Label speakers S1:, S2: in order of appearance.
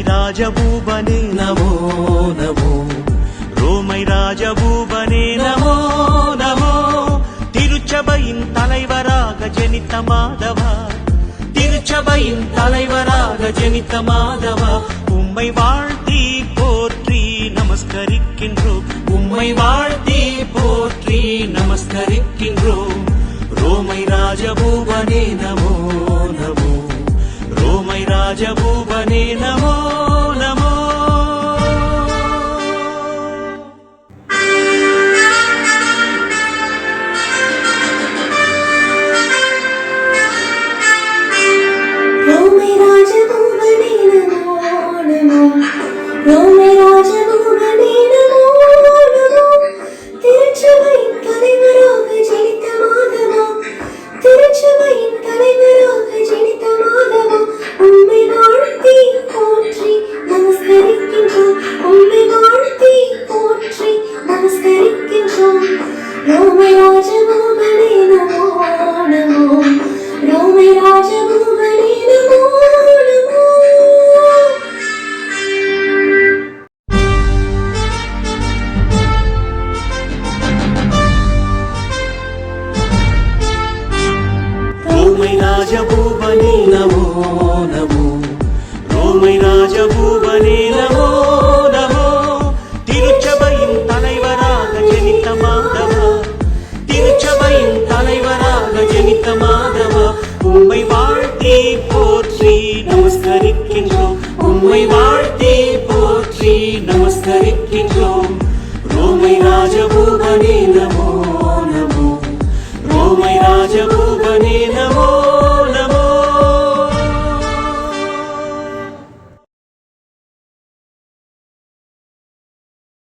S1: ராஜபூபனே நமோ நமோ, ரோமை ராஜபூபனே நமோ நமோ. திருச்சபையின் தலைவராக ஜனித்த மாதவா, திருச்சபையின் தலைவராக ஜனித்த மாதவா, உம்மை வாழ்த்தி போற்றி நமஸ்கரிக்கின்றோம், உம்மை வாழ்த்தி போற்றி நமஸ்கரிக்கின்றோம். ரோமை ராஜபூபனே நமோ நமோ, ரோமை ராஜபூபனே நமோ நமோ.
S2: ரோமை ராஜபூபனே நமோ நமோ, ரோமை ராஜபூபனே நமோ நமோ. திருச்சபையின் தலைவராக ஜனித்த மாதவா, திருச்சபையின் தலைவராக ஜனித்த மாதவா, உம்மை வாழ்த்தி போற்றி நமஸ்கரிக்கின்றோம், உம்மை வாழ்த்தி போற்றி நமஸ்கரிக்கின்றோம். ரோமை ராஜபூபனே நமோ நமோ, ரோமை ராஜபூபனே நமோ நமோ.
S1: ரோமை ராஜபூபனே நமோ நமோ, ரோமை ராஜபூபனே நமோ நமோ. திருச்சபையின் தலைவராக ஜனித்த மாதவா, திருச்சபையின் தலைவராக ஜனித்த மாதவா, உம்மை வாழ்த்தி போற்றி நமஸ்கரிக்கின்றோம், உம்மை வாழ்த்தி போற்றி நமஸ்கரிக்கின்றோம். ரோமை ராஜபூபனே நமோ நமோ, ரோமை ராஜபூபனே நமோ